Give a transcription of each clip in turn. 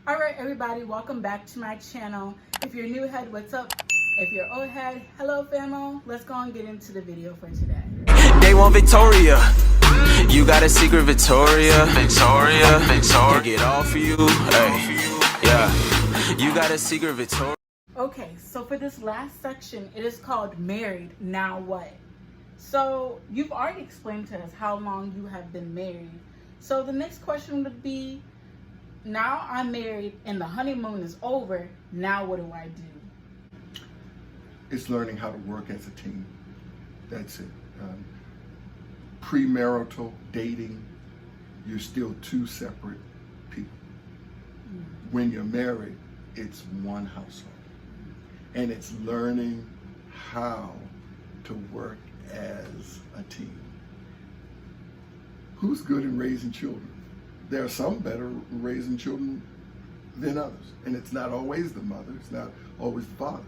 Alright everybody, welcome back to my channel. If you're new head, what's up? If you're old head, hello famo. Let's go and get into the video for today. Day one Victoria. You got a secret Victoria. Victoria. Get all for you. Hey. Yeah. You got a secret Victoria. Okay, so for this last section, it is called Married, Now What? So you've already explained to us how long you have been married. So the next question would be, now I'm married and the honeymoon is over, now what do I do? It's learning how to work as a team. That's it. Premarital dating, you're still two separate people. When you're married, it's one household. And it's learning how to work as a team. Who's good in raising children? There are some better raising children than others. And it's not always the mother, it's not always the father.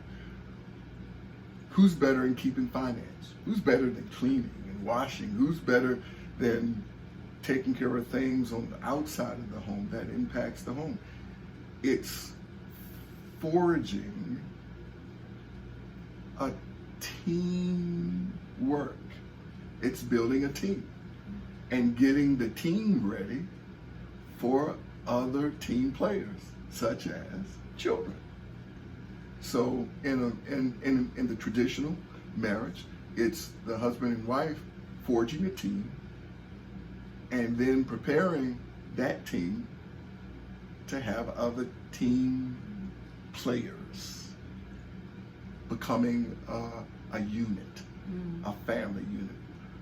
Who's better in keeping finance? Who's better than cleaning and washing? Who's better than taking care of things on the outside of the home that impacts the home? It's forging a team work. It's building a team and getting the team ready for other team players, such as children. So in the traditional marriage, it's the husband and wife forging a team and then preparing that team to have other team players, becoming a unit, a family unit.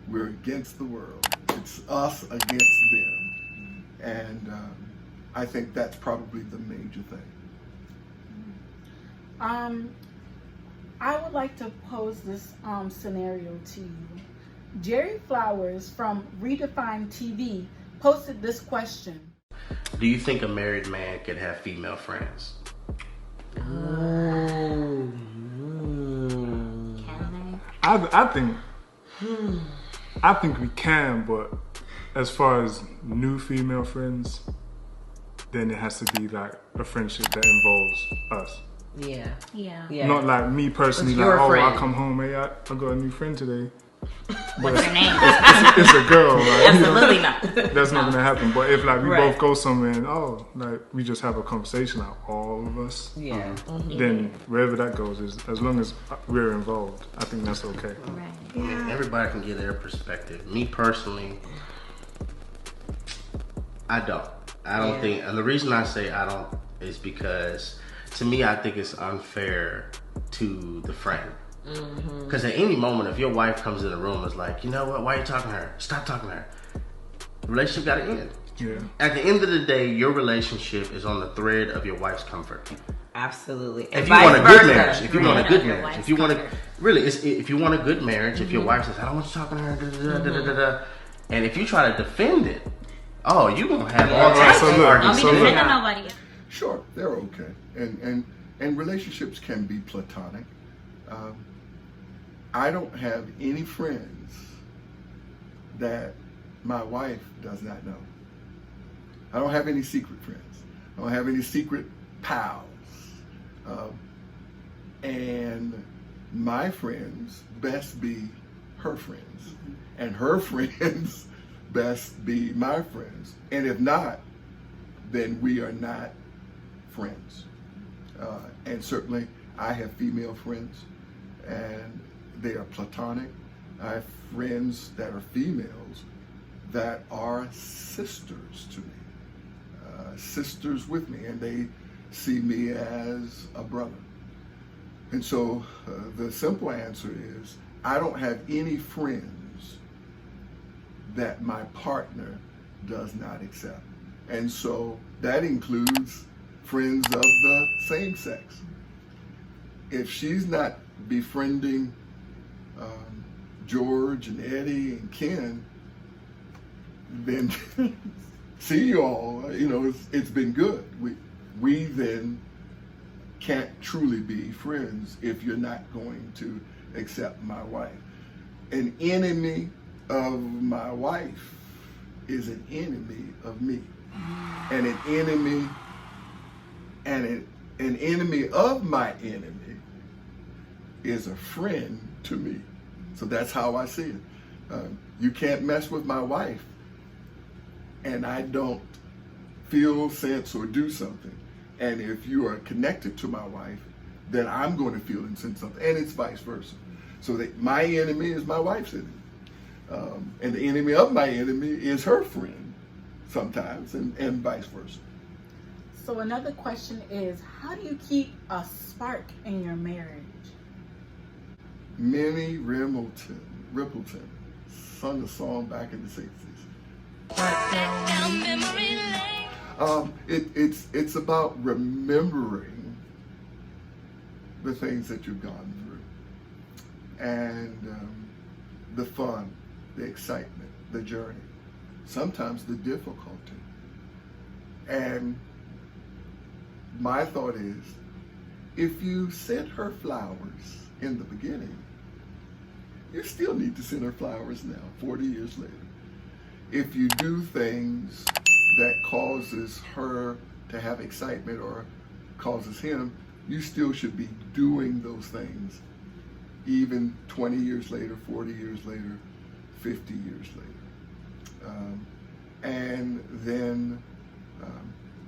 We're against the world. It's us against them. And I think that's probably the major thing. I would like to pose this scenario to you. Jerry Flowers from Redefine TV posted this question. Do you think a married man could have female friends? I think we can, but as far as new female friends, then it has to be like a friendship that involves us. Yeah. Not like me personally, It's like, your oh, friend. I come home, hey, I got a new friend today. What's her name? It's a girl, right? Absolutely not. That's not gonna happen. But if like we Right. both go somewhere and like we just have a conversation, like all of us, Yeah. then wherever that goes, is as long as we're involved, I think that's okay. Yeah, everybody can give their perspective. Me personally, I don't think, and the reason I say I don't is because to me, I think it's unfair to the friend. Because at any moment, if your wife comes in the room, it's like, you know what, why are you talking to her? Stop talking to her. The relationship got to end. Yeah. At the end of the day, your relationship is on the thread of your wife's comfort. Absolutely. If you want a good marriage, if you want a good marriage, if you want to, really, if you want a good marriage, if your wife says, I don't want you talking to her, and if you try to defend it, oh, you're going to have all types of arguments. Don't be defending nobody. Sure, they're okay. And relationships can be platonic. I don't have any friends that my wife does not know. I don't have any secret friends. I don't have any secret pals. And my friends best be her friends. And her friends best be my friends. And if not, then we are not friends. And certainly I have female friends and they are platonic. I have friends that are females that are sisters to me, sisters with me, and they see me as a brother. And so the simple answer is I don't have any friends that my partner does not accept. And so that includes friends of the same sex. If she's not befriending George and Eddie and Ken, then see you all. You know, it's been good. We then can't truly be friends if you're not going to accept my wife. An enemy of my wife is an enemy of me. And an enemy And an enemy of my enemy is a friend to me. So that's how I see it. You can't mess with my wife and I don't feel, sense, or do something. And if you are connected to my wife, then I'm going to feel and sense something. And it's vice versa. So that my enemy is my wife's enemy. And the enemy of my enemy is her friend sometimes, and vice versa. So another question is, how do you keep a spark in your marriage? Minnie Rippleton sung a song back in the 60s. It's about remembering the things that you've gone through, and the fun, the excitement, the journey, sometimes the difficulty. And my thought is, if you sent her flowers in the beginning, you still need to send her flowers now, 40 years later. If you do things that causes her to have excitement or causes him, you still should be doing those things even 20 years later, 40 years later, 50 years later. And then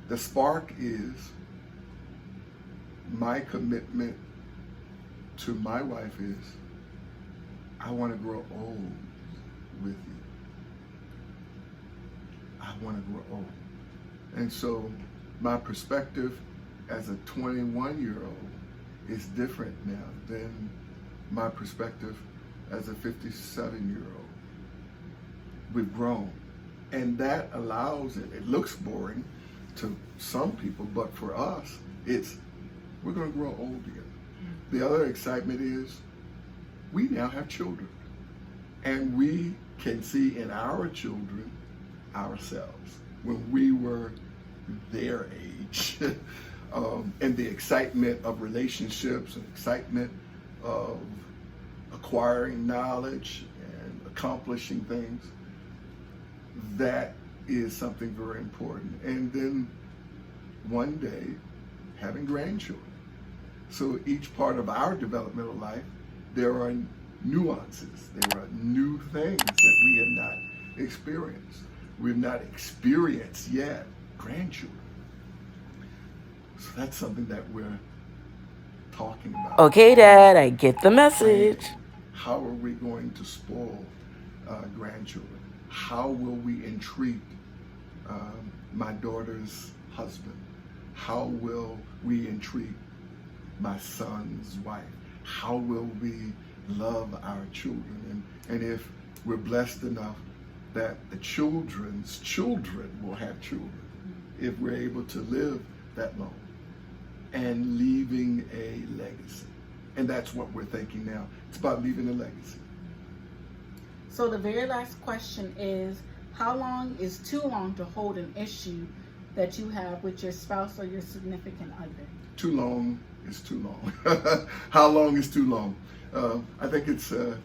the spark is my commitment to my wife is, I want to grow old with you. I want to grow old. And so my perspective as a 21-year-old is different now than my perspective as a 57-year-old. We've grown. And that allows it looks boring to some people, but for us, we're going to grow old together. The other excitement is we now have children, and we can see in our children ourselves when we were their age. And the excitement of relationships and excitement of acquiring knowledge and accomplishing things, that is something very important. And then one day, having grandchildren. So each part of our developmental life, there are nuances, there are new things that we have not experienced. We've not experienced yet grandchildren. So that's something that we're talking about. Okay, Dad, I get the message. How are we going to spoil grandchildren? How will we entreat my daughter's husband? How will we entreat my son's wife? How will we love our children? And if we're blessed enough that the children's children will have children, if we're able to live that long, and leaving a legacy. And that's what we're thinking now. It's about leaving a legacy. So the very last question is, how long is too long to hold an issue that you have with your spouse or your significant other? Too long is too long. How long is too long? I think it's either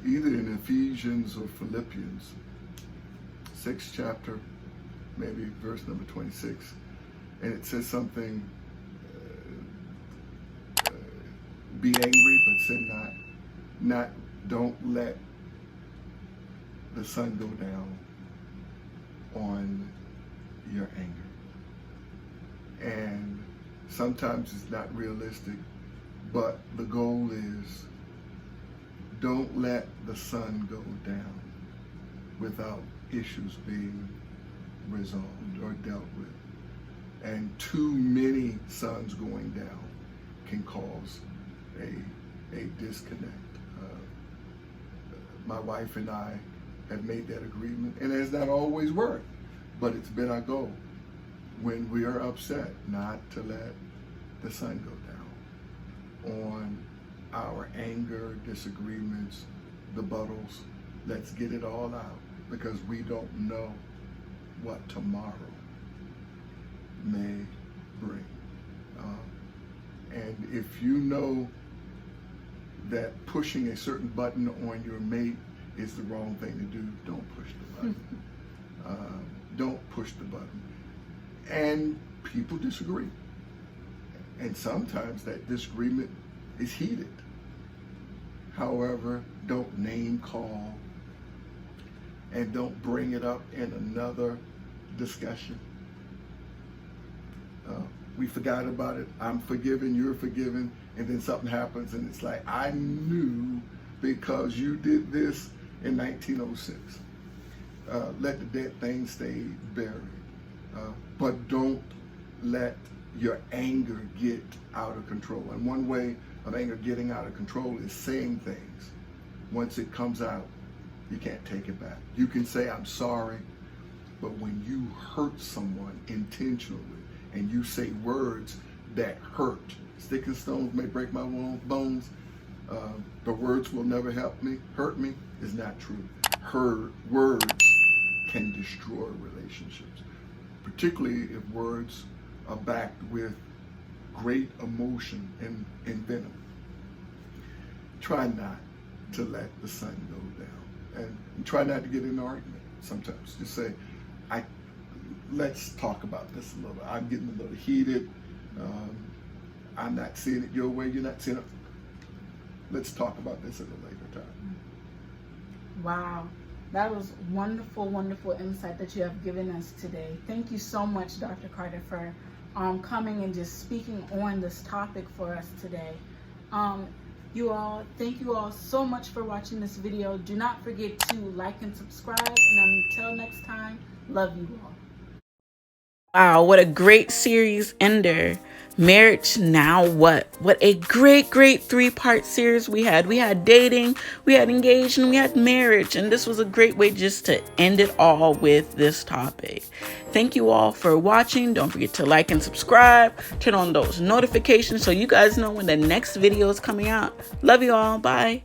in Ephesians or Philippians, 6th chapter, maybe verse number 26. And it says something, be angry, but sin not. Don't let the sun go down on your anger. And sometimes it's not realistic, but the goal is, don't let the sun go down without issues being resolved or dealt with. And too many suns going down can cause a disconnect. My wife and I have made that agreement, and it has not always worked, but it's been our goal when we are upset not to let the sun go down on our anger, disagreements, debuttals. Let's get it all out, because we don't know what tomorrow may bring. And if you know that pushing a certain button on your mate is the wrong thing to do, don't push the button. Don't push the button. And people disagree. And sometimes that disagreement is heated. However, don't name call and don't bring it up in another discussion. We forgot about it. I'm forgiven, you're forgiven, and then something happens and it's like, I knew because you did this in 1906. Let the dead thing stay buried. But don't let your anger get out of control. And one way of anger getting out of control is saying things. Once it comes out, you can't take it back. You can say, I'm sorry, but when you hurt someone intentionally and you say words that hurt, stick and stones may break my bones, the words will never hurt me is not true. Words can destroy relationships, particularly if words are backed with great emotion and venom. Try not to let the sun go down, and try not to get in an argument sometimes. Just say, let's talk about this a little bit. I'm getting a little heated. I'm not seeing it your way, you're not seeing it. Let's talk about this at a later time. Wow. That was wonderful, wonderful insight that you have given us today. Thank you so much, Dr. Carter, for coming and just speaking on this topic for us today. Thank you all so much for watching this video. Do not forget to like and subscribe. And until next time, love you all. Wow, what a great series ender. Marriage Now What? What a great 3-part series we had. We had dating, we had engaged, and we had marriage. And this was a great way just to end it all with this topic. Thank you all for watching. Don't forget to like and subscribe. Turn on those notifications so you guys know when the next video is coming out. Love you all. Bye.